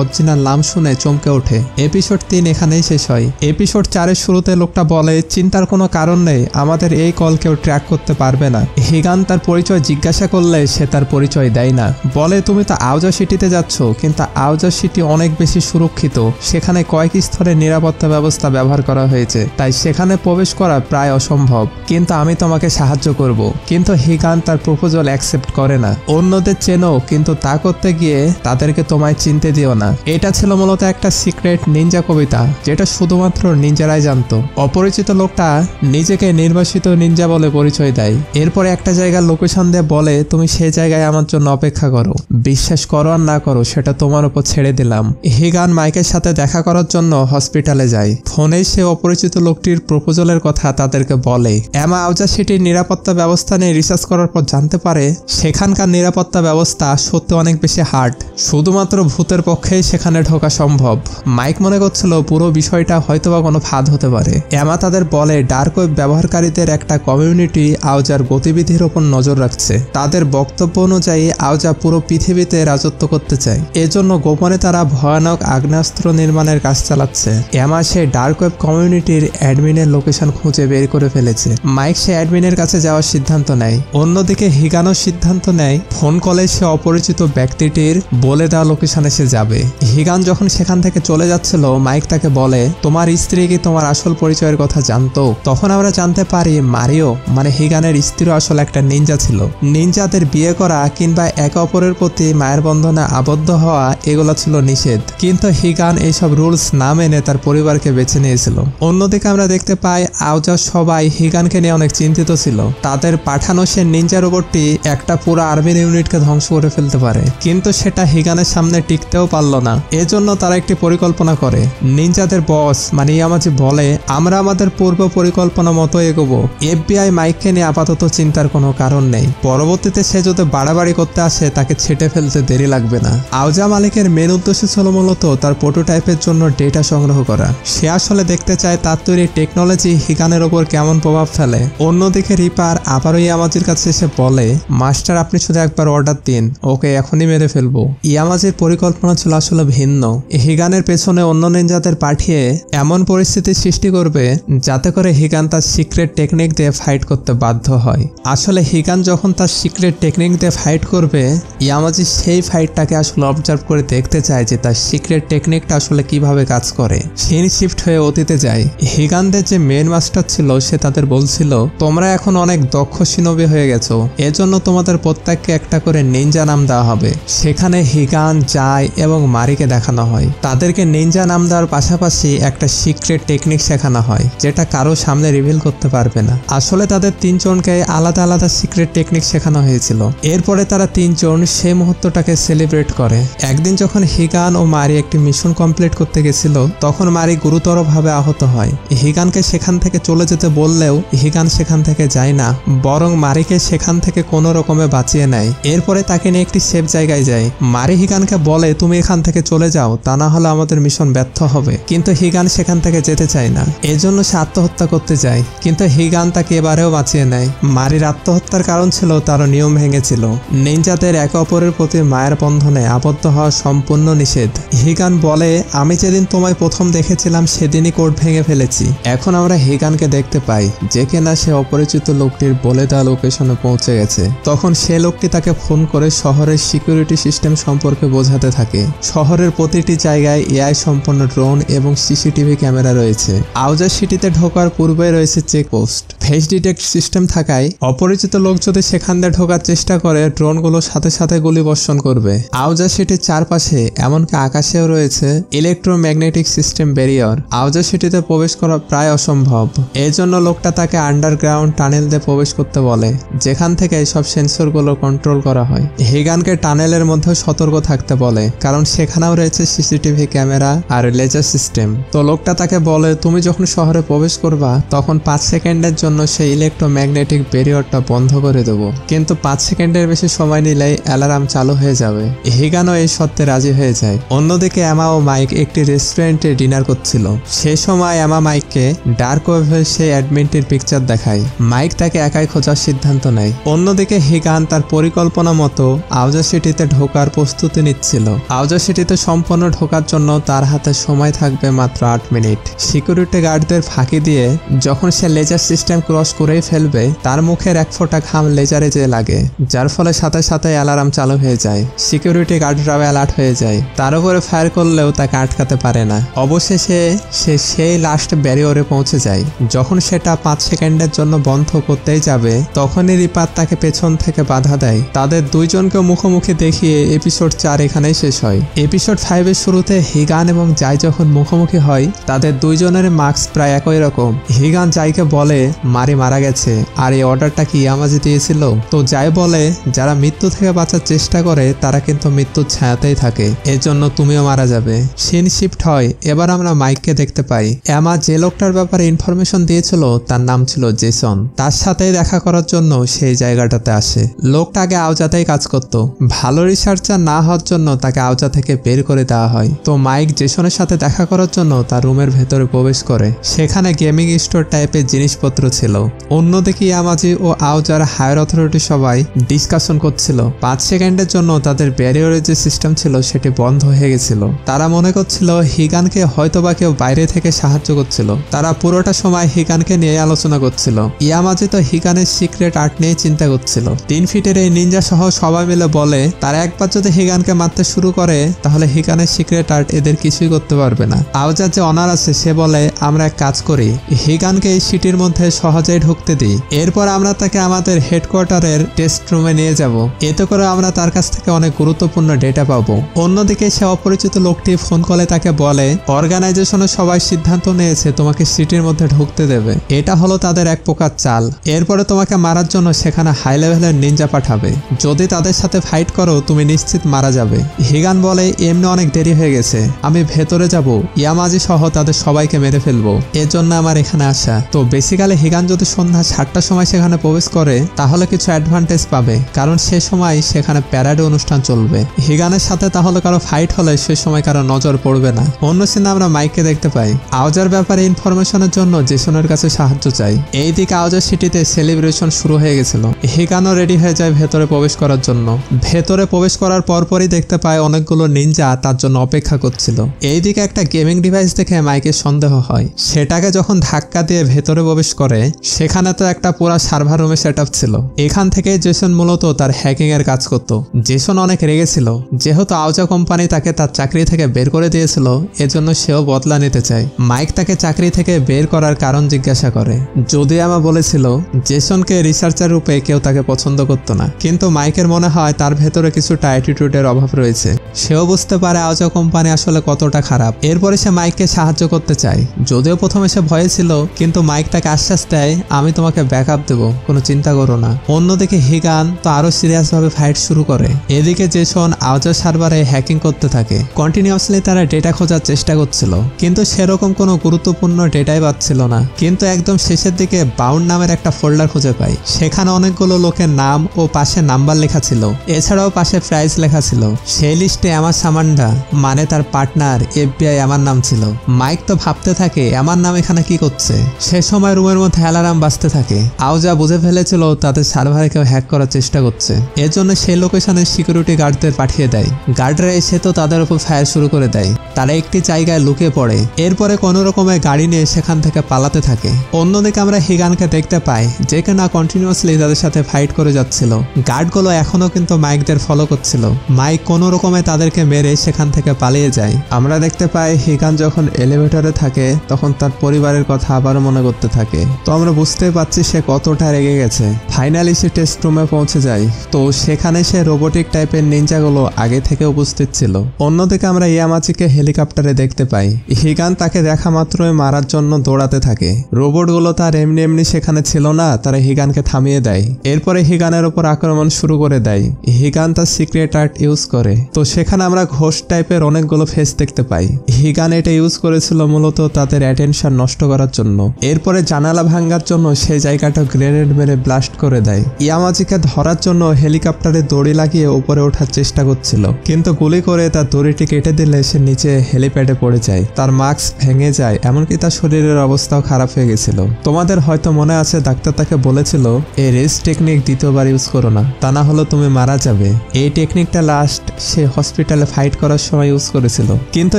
অরিজিনাল নাম শুনে চমকে ওঠে। এপিসোড 3 এখানেই শেষ হয়। এপিসোড 4-এর শুরুতে লোকটা বলে, চিন্তার কোনো কারণ নেই, আমাদের এই কল কেউ ট্র্যাক করতে পারবে না। হিগান তার পরিচয় জিজ্ঞাসা করলে সে তার পরিচয় দেয় না। বলে, তুমি তো আউজা সিটিতে যাচ্ছ, কিন্তু আউজা সিটি অনেক বেশি সুরক্ষিত, সেখানে কয়েক স্তরের নিরাপত্তা ব্যবস্থা ব্যবহার করা হয়েছে, তাই সেখানে প্রবেশ করা প্রায় অসম্ভব, কিন্তু আমি তোমাকে সাহায্য করব। কিন্তু হিগান তার প্রপোজাল অ্যাকসেপ্ট করে না। অন্যদের চেনো, কিন্তু তা করতে গিয়ে তাদেরকে তোমায় চিনতে দিও না। এটা ছিল মূলত একটা সিক্রেট নিনজা কবিতা, যেটা শুধুমাত্র নিনজারাই জানতো। অপরিচিত লোকটা নিজেকে নির্বাসিত নিনজা বলে পরিচয় দেয়। এরপরে একটা জায়গার লোকেশন দিয়ে বলে, তুমি সেই জায়গায় আমার জন্য অপেক্ষা করো, বিশ্বাস করো আর না করো সেটা তোমার উপর ছেড়ে দিলাম। হিগান মাইকের সাথে দেখা করার জন্য হসপিটালে যায়। ফোনে সে অপরিচিত লোকটির প্রপোজালের কথা তাদেরকে বলে। এমা আউজা সিটির নিরাপত্তা ব্যবস্থা নিয়ে রিসার্চ করার পর জানতে পারে সেখানকার নিরাপত্তা ব্যবস্থা সত্যি অনেক বেশি হার্ড, শুধুমাত্র ভূতের পক্ষেই সেখানে ঢোকা সম্ভব। মাইক মনে করছিল পুরো বিষয়টা হয়তোবা কোনো ফাঁদ হতে পারে। এমা তাদের বলে, ডার্ক ওয়েব ব্যবহারকারীদের একটা কমিউনিটি আউজার গতিবিধির ওপর নজর রাখছে। তাদের বক্তব্য অনুযায়ী আউজা পুরো পৃথিবীতে রাজত্ব করতে চায়, এজন্য গোপনে তারা ভয়ানক আগ্নেয়াস্ত্র নির্মাণের কাজ চালাচ্ছে। এমা সে ডার্ক ওয়েব কমিউনিটির অ্যাডমিনের লোকেশন খুঁজে বের করে ফেলেছে। মাইক সে অ্যাডমিনের কাছে যাওয়ার সিদ্ধান্ত নেয়। অন্যদিকে হিগানও সিদ্ধান্ত নেয় ফোন কলে সে অপরিচিত ব্যক্তিটির বলে দেওয়া লোকেশনে সে যাবে। হিগান যখন সেখান থেকে চলে যাচ্ছিল, মাইক তাকে বলে, তোমার স্ত্রী কি তোমার আসল পরিচয়ের কথা জানতো? তখন আমরা জানতে পারি মারিও মানে হিগানের স্ত্রীও আসলে একটা নিনজা ছিল। নিনজাদের বিয়ে করা কিংবা একে অপরের প্রতি মায়ের বন্ধনে আবদ্ধ হওয়া এগুলো ছিল নিষেধ, কিন্তু হিগান এইসব রুলস না মেনে তার পরিবারকে বেছে নিয়েছিল। অন্যদিকে আমরা দেখতে পাই আউজা সবাই হিগানকে নিয়ে অনেক চিন্তিত ছিল। তাদের পাঠানো সে নিনজা রোবটটি একটা পুরো আর্মির ইউনিটকে ধ্বংস করে ফেলতে পারে, কিন্তু সেটা হিগানের সামনে টিকতেও পারল না। এজন্য তারা একটি পরিকল্পনা করে। নিনজাদের বস মানে ইয়ামাজি বলে, আমরা আমাদের পূর্ব পরিকল্পনা মতো এগোবো। এফবিআই মাইককে নিয়ে আপাতত চিন্তার কোনো কারণ নেই। পরবর্তীতে সে যদি বাড়াবাড়ি করতে আসে তাকে ছেটে ফেলতে দেরি লাগবে না। আউজা মালিকের মেন উদ্দেশ্য ছিল মূলত তার প্রোটোটাইপের জন্য ডেটা সংগ্রহ করা। সে আসলে দেখতে চায় তার তৈরি টেকনোলজি হিগানের ওপর কেমন প্রভাব ফেলে। অন্যদিকে রিপার আবারও ইয়ামাজির কাছে এসে বলে, মাস্টার আপনি শুধু একবার অর্ডার দিন, ওকে এখনই মেরে ফেলবো। ইয়ামাজির পরিকল্পনা ছিল আসলে ভিন্ন। হিগানের পেছনে অন্য নিনজাদের পাঠিয়ে এমন পরিস্থিতি সৃষ্টি করবে যাতে করে হিগান তার সিক্রেট টেকনিক দিয়ে ফাইট করতে বাধ্য হয়। আসলে হিগান যখন তার সিক্রেট টেকনিক দিয়ে ফাইট করবে, ইয়ামাজি সেই ফাইটটাকে আসলে অবজার্ভ করে দেখতে চায় যে তার সিক্রেট টেকনিকটা আসলে কিভাবে কাজ করে। সিন শিফট হয়ে অতীতে যায়। হিগানদের যে মেন মাস্টার ছিল সে তাদের বলছিল, তোমরা এখন অনেক দক্ষ শিনবি হয়ে গেছো, এজন্য তোমাদের প্রত্যেককে একটা করে নিনজা নাম দেওয়া হবে। সেখানে হিগান, জাই এবং মারিকে দেখানো হয়। তাদেরকে নিনজা নাম দেওয়ার পাশাপাশি একটা সিক্রেট টেকনিক শেখানো হয় যেটা কারো সামনে রিভিল করতে পারবে না। আসলে তাদের তিনজনকে আলাদা আলাদা সিক্রেট টেকনিক শেখানো হয়েছিল। এরপরে তারা তিনজন সেই মুহূর্তটাকে সেলিব্রেট করে। একদিন যখন হিগান ও মারি একটি মিশন কমপ্লিট করতে গেছিল, তখন মারি গুরুতরভাবে আহত হয়। হিগানকে সেখান থেকে চলে যেতে বললেও হিগান সেখান থেকে যায় না, বরং মারিকে সেখান থেকে কোনো রকমে বাঁচিয়ে নেয়। এরপরে তাকে নিয়ে একটি সেফ জায়গায় যায়। মারি হিগানকে বলে, তুমি এখান থেকে চলে যাও, তা না হলে আমাদের মিশন ব্যর্থ হবে। কিন্তু হিগান সেখান থেকে যেতে চায় না, এজন্য সে আত্মহত্যা করতে যায়। কিন্তু হিগান তাকে এবারেও বাঁচিয়ে নেয়। মারির আত্মহত্যার কারণ ছিল তার নিয়ম ভেঙেছিল। নিনজাদের একে অপরের প্রতি মায়ের বন্ধনে আবদ্ধ হওয়া সম্পূর্ণ নিষেধ। হিগান বলে, আমি যেদিন তোমায় প্রথম দেখেছিলাম সেদিনই কোড ভেঙে ফেলেছি। এখন আমরা হিগানকে দেখতে পাই যে কিনা সে অপরিচিত লোকটির বলে দেওয়া লোকেশনে পৌঁছে গেছে। তখন সে লোকটি তাকে ফোন করে শহরের সিকিউরিটি সিস্টেম সম্পর্কে বোঝাতে থাকে। শহরের প্রতিটি জায়গায় এআই সম্পন্ন ড্রোন এবং সিসিটিভি ক্যামেরা রয়েছে। আউজা সিটিতে ঢোকার পূর্বে রয়েছে চেকপোস্ট। ফেস ডিটেক্ট সিস্টেম থাকায় অপরিচিত লোক যদি সেখান দিয়ে ঢোকার চেষ্টা করে, ড্রোনগুলো সাথে সাথে গুলি বর্ষণ করবে। আউজা সিটির চারপাশে এমনকি আকাশেও রয়েছে ইলেকট্রোম্যাগনেটিক সিস্টেম ব্যারিয়ার। আউজা সিটিতে প্রবেশ করা প্রায় অসম্ভব। এই জন্য লোকটা তাকে আন্ডারগ্রাউন্ড টানেল দিয়ে প্রবেশ করতে বলে, যেখান থেকে সব সেন্সরগুলো কন্ট্রোল করা হয়। হিগানকে টানেলের মধ্যে সতর্ক থাকতে বলে, কারণ সেখানেও রয়েছে সিসিটিভি ক্যামেরা আর লেজার সিস্টেম। তো লোকটা তাকে বলে, তুমি যখন শহরে প্রবেশ করবা তখন 5 সেকেন্ডের জন্য সেই ইলেকট্রোম্যাগনেটিক ব্যারিয়ারটা বন্ধ করে দেবো, কিন্তু 5 সেকেন্ডের বেশি সময় নিলেই অ্যালার্ম চালু হয়ে যাবে। হিগানও এই সত্ত্বে রাজি হয়ে যায়। অন্যদিকে এমা ও মাইক একটি রেস্টুরেন্টে ডিনার করছিল। সে সময় এমা মাইককে ডার্ক ওয়েভে সেই অ্যাডমিনটির পিকচার দেখায়। মাইক তাকে একাই খোঁজার সিদ্ধান্ত নেয়। অন্যদিকে হিগান তার পরিকল্পনা মতো আউজা সিটিতে ঢোকার প্রস্তুতি নিচ্ছিল। আউজা সিটিতে সম্পূর্ণ ঢোকার জন্য তার হাতে সময় থাকবে মাত্র 8 মিনিট। সিকিউরিটি গার্ডদের ফাঁকি দিয়ে যখন সে লেজার সিস্টেম ক্রস করেই ফেলবে, তার মুখের এক ফোঁটা ঘাম লেজারে যেয়ে লাগে, যার ফলে সাথে সাথে অ্যালার্ম চালু হয়ে যায়। সিকিউরিটি গার্ডরাও অ্যালার্ট হয়ে যায়। তার উপরে ফায়ার করলেও তাকে আটকাতে পারে না। অবশেষে সে সেই লাস্ট ব্যারিয়ারে পৌঁছে যায়। যখন সেটা 5 সেকেন্ডের জন্য বন্ধ করতেই যাবে, তখনই রিপার তাকে পেছন থেকে বাধা দেয়। তাদের দুইজনকে মুখোমুখি দেখিয়ে এপিসোড 4 এখানেই শেষ হয়। এপিসোড 5 এর শুরুতে হিগান এবং জাই যখন মুখোমুখি হয়, তাদের দুইজনের মার্কস প্রায় একই রকম। হিগান জাইকে বলে মারি মারা গেছে, আর এই অর্ডারটা কি ইয়ামাজি দিয়েছিল? তো জাই বলে যারা মৃত্যু থেকে বাঁচার চেষ্টা করে তারা কিন্তু মৃত্যুর ছায়াতেই থাকে, এর জন্য তুমিও মারা যাবে। সিন শিফট হয়। এবার আমরা মাইককে দেখতে পাই। এমা যে লোকটার ব্যাপারে ইনফরমেশন দিয়েছিল তার নাম ছিল জেসন। তার সাথে দেখা করার জন্য সেই জায়গাটাতে আসে। লোকটা আগে আউজাতেই কাজ করত। ভালো রিসার্চার না হওয়ার জন্য তাকে আউজা থেকে বের করে দেওয়া হয়। তো মাইক জেসনের সাথে দেখা করার জন্য তার রুমের ভেতরে প্রবেশ করে। সেখানে গেমিং স্টোর টাইপের জিনিসপত্র ছিল। অন্যদিকে ইয়ামাজি ও আউজার হায়ার অথরিটি সবাই ডিসকাশন করছিল। 5 সেকেন্ডের জন্য তাদের ব্যারিয়ারের যে সিস্টেম ছিল সেটি বন্ধ হয়ে গেছিল। তারা মনে করছিল হিগানকে হয়তোবা কেউ বাইরে থেকে সাহায্য করছিল। তারা পুরোটা সময় হিগানকে নিয়ে আলোচনা করছিল। ইয়ামাজি তো হিগানের সিক্রেট আর্ট নিয়ে চিন্তা করছিল। 3 ফিটের এই নিনজা সহ সবাই মিলে বলে তারা একবার যদি হিগানকে মারতে শুরু করে তাহলে হিগানের সিক্রেট আর্ট এদের কিছুই করতে পারবে না। আউজার যে অনার আছে সে বলে আমরা এক কাজ করি, হিগানকে এই সিটির মধ্যে সহজেই ঢুকতে দিই, এরপর আমরা তাকে আমাদের হেডকোয়ার্টারের টেস্ট রুমে নিয়ে যাব। এতে করে আমরা তার কাছ থেকে অনেক গুরুত্বপূর্ণ ডেটা পাবো। অন্যদিকে সে অপরিচিত লোকটি ফোন কলে তাকে বলে অর্গানাইজেশনের সবাই সিদ্ধান্ত নিয়েছে তোমাকে সিটির মধ্যে ঢুকতে দেবে। এটা হলো তাদের এক প্রকার চাল। এরপরে তোমাকে মারার জন্য সেখানে হাই লেভেলের নিনজা পাঠাবে। যদি তাদের সাথে ফাইট করো তুমি নিশ্চিত মারা যাবে। হিগান বলে এমনি অনেক দেরি হয়ে গেছে, আমি ভেতরে যাব, ইয়ামাজি সহ তাদের সবাইকে মেরে ফেলবো, এর জন্য আমার এখানে আসা। তো বেসিক্যালি হিগান যদি সন্ধ্যা 7টার সময় সেখানে প্রবেশ করে তাহলে কিছু অ্যাডভান্টেজ পাবে, কারণ সে সময় সেখানে প্যারাডে অনুষ্ঠান চলবে। হিগানের সাথে তাহলে কারো ফাইট হলে সে সময় কারো নজর পড়বে না। অন্য সিনে আমরা মাইককে দেখতে পাই। আউজার ব্যাপারে ইনফরমেশনের জন্য জেসনের কাছে সাহায্য চাই। এইদিকে আউজার সিটিতে সেলিব্রেশন শুরু হয়ে গেছিল। হিগানও রেডি হয়ে যায় ভেতরে প্রবেশ করার জন্য। ভেতরে প্রবেশ করার পরপরই দেখতে পায় অনেকগুলো নিনজা তার জন্য অপেক্ষা করছিল। এইদিকে একটা গেমিং ডিভাইস দেখে মাইকের সন্দেহ হয়। সেটাকে যখন ধাক্কা দিয়ে ভেতরে প্রবেশ করে সেখানে তো একটা পুরো সার্ভার রুমে সেট আপ ছিল। এখান থেকে জেসন মূলত তার হ্যাকিং এর কাজ করত। জেসন অনেক রেগেছিল, যেহেতু আউজা কোম্পানি তাকে তার চাকরি থেকে বের করে দিয়েছিল, এজন্য সেও বদলা নিতে চায়। মাইক তাকে চাকরি থেকে বের করার কারণ জিজ্ঞাসা করে। যদি আমা বলেছিল জেসনকে রিসার্চার রূপে কেউ তাকে পছন্দ করতো না, কিন্তু মাইকের মনে হয় তার ভেতরে কিছুটা অ্যাটিটিউডের অভাব রয়েছে। সেও বুঝতে পারে আউজা কোম্পানি আসলে কতটা খারাপ। এরপরে সে মাইককে সাহায্য করতে চায়। যদিও প্রথমে সে ভয়ে ছিল, কিন্তু মাইক তাকে আশ্বাস দেয় আমি তোমাকে ব্যাকআপ দেবো, কোনো চিন্তা করো না। অন্যদিকে হিগান তো আরো সিরিয়াস ভাবে ফাইট শুরু করে। এদিকে জেসন আউজার সার্ভারে হ্যাকিং করতে থাকে। কন্টিনিউয়াসলি তারা ডেটা খোঁজার চেষ্টা করছিল, কিন্তু সেরকম কোনো গুরুত্বপূর্ণ ডেটাই পাচ্ছিল না। কিন্তু একদম শেষের দিকে বাউন্ড নামের একটা ফোল্ডার খুঁজে পায়। সেখানে অনেকগুলো লোকের নাম ও পাশে নাম্বার লেখা ছিল, এছাড়াও পাশে প্রাইস লেখা ছিল। সেই লিস্টে আমার সামান্ডা মানে তার পার্টনার FBI আমার নাম ছিল। মাইক তো ভাবতে থাকে আমার নাম এখানে কি করছে। সে সময় রুমের মধ্যে অ্যালার্ম বাজতে থাকে। আউজা বুঝে ফেলেছিল তাদের সার্ভারে কেউ হ্যাক করার চেষ্টা করছে, এর জন্য সেই লোকেশনে সিকিউরিটি গার্ডদের পাঠিয়ে দেয়। গার্ডরা এসে তো তাদের উপর ফায়ার শুরু করে দেয়। তারা একটি জায়গায় লুকিয়ে পড়ে। এরপরে কোনো রকমের গাড়ি নিয়ে সেখান থেকে পালাতে থাকে। অন্যদিকে আমরা হিগানকে দেখতে পাই, যে কিনা কন্টিনিউয়াসলি তাদের সাথে ফাইট করে যাচ্ছিল। গার্ডগুলো এখনো কিন্তু মাইকদের ফলো করছিল। মাইক কোনো রকমে তাদেরকে মেরে সেখান থেকে পালিয়ে যায়। আমরা দেখতে পাই হিগান যখন এলিভেটরে থাকে তখন তার পরিবারের কথা আবারও মনে করতে থাকে। তো আমরা বুঝতে পারছি সে কতটা রেগে গেছে। ফাইনালি সে টেস্ট রুমে পৌঁছে যায়। তো সেখানে সে রোবোটিক টাইপের নিনজাগুলো আগে থেকে উপস্থিত ছিল। অন্যদিকে আমরা ইয়ামাচিকে হেলিকপ্টারে দেখতে পাই। হিগান তাকে দেখা মাত্রই মারার জন্য দৌড়াতে থাকে। রোবটগুলো তার এমনি এমনি সেখানে ছিল না, তারা হিগানকে থামিয়ে দেয়। এরপরে হিগানের উপর আক্রমণ শুরু করে দেয়। হিগান তার সিক্রেট আর্ট ইউজ করে। তো সেখানে আমরা ঘোষ টাইপের অনেকগুলো ফেস দেখতে পাই। হিগান এটা ইউজ করেছিল মূলত তাদের অ্যাটেনশন নষ্ট করার জন্য। এরপরে জানালা ভাঙার জন্য সেই জায়গাটা গ্রেনেড মেরে ব্লাস্ট করে দেয়। ইয়ামাচিকে ধরার জন্য হেলিকপ্টারে দড়ি লাগিয়ে উপরে ওঠার চেষ্টা করছিল, কিন্তু গুলি করে তার দড়িটি কেটে দিলে সে নিচে হেলিপ্যাডে পড়ে যায়। তার মাস্ক ভেঙে যায়, এমনকি তার শরীরের অবস্থাও খারাপ হয়ে গেছিল। তোমাদের হয়তো মনে আছে ডাক্তার তাকে বলেছিল এই রেস্ট টেকনিক দ্বিতীয়বার ইউজ করো না, তা না হলে তুমি মারা যাবে। এই টেকনিকটা লাস্ট সে হসপিটালে ফাইট করার সময় ইউজ করেছিল, কিন্তু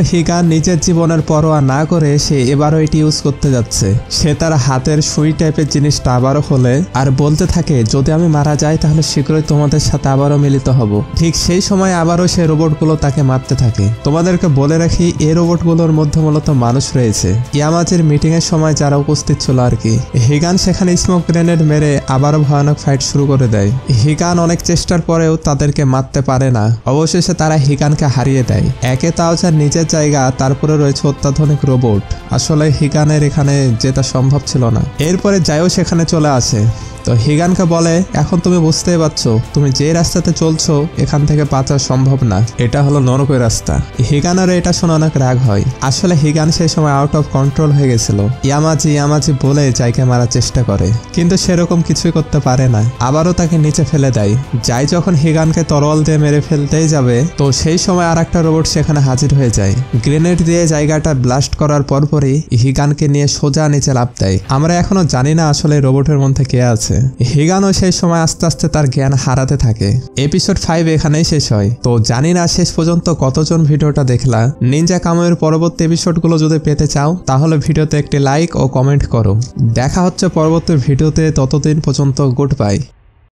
হিগান নিজের জীবনের পরোয়া না করে সে এবারও এটি ইউজ করতে যাচ্ছে। সে তার হাতের সুই টাইপের জিনিসটা আবারও খোলে আর বলতে থাকে যদি আমি মারা যাই তাহলে শীঘ্রই তোমাদের সাথে আবারও মিলিত হব। ঠিক সেই সময় আবারও সেই রোবটগুলো তাকে মারতে থাকে। তোমাদেরকে বলে রাখি এই রোবটগুলোর মধ্যে মূলত মানুষ রয়েছে। ইয়ামাজির মিটিং এর সময় যারা উপস্থিত ছিল আর কি। হিগান সেখানে স্মোক গ্রেনেড মেরে আবারও ভয়ানক ফাইট শুরু করে দেয়। হিগান অনেক চেষ্টার পরেও তাদেরকে মারতে পারে না। অবশেষে তারা হিগানকে হারিয়ে দেয়। একে তাও যার নিজের জায়গা, তারপরে রয়েছে অত্যাধুনিক রোবট। আসলে হিগানের এখানে যেটা সম্ভব ছিল না। এরপরে যাইও সেখানে চলে আসে। তো হিগানকে বলে এখন তুমি বুঝতেই পারছো তুমি যে রাস্তাতে চলছো এখান থেকে বাঁচা সম্ভব না, এটা হলো নরকের রাস্তা। হিগানের এটা শুনে অনেক রাগ হয়। আসলে হিগান সেই সময় আউট অফ কন্ট্রোল হয়ে গেছিল। ইয়ামাজি বলে জাইকে মারার চেষ্টা করে, কিন্তু সেরকম কিছুই করতে পারে না। আবারও তাকে নিচে ফেলে দেয়। যাই যখন হিগানকে তরোয়াল দিয়ে মেরে ফেলতেই যাবে, তো সেই সময় আর একটা রোবট সেখানে হাজির হয়ে যায়। গ্রেনেড দিয়ে জায়গাটা ব্লাস্ট করার পরপরই হিগানকে নিয়ে সোজা নিচে লাফ দেয়। আমরা এখনো জানি না আসলে রোবটের মধ্যে কে আছে। হিগানও সেই সময় আস্তে আস্তে তার জ্ঞান হারাতে থাকে। এপিসোড 5 এখানেই শেষ হয়। তো জানি না শেষ পর্যন্ত কতজন ভিডিওটা দেখলা। নিনজা কামুয়ের পরবর্তী এপিসোডগুলো যদি পেতে চাও তাহলে ভিডিওতে একটি লাইক ও কমেন্ট করো। দেখা হচ্ছে পরবর্তী ভিডিওতে, ততদিন পর্যন্ত গুড বাই।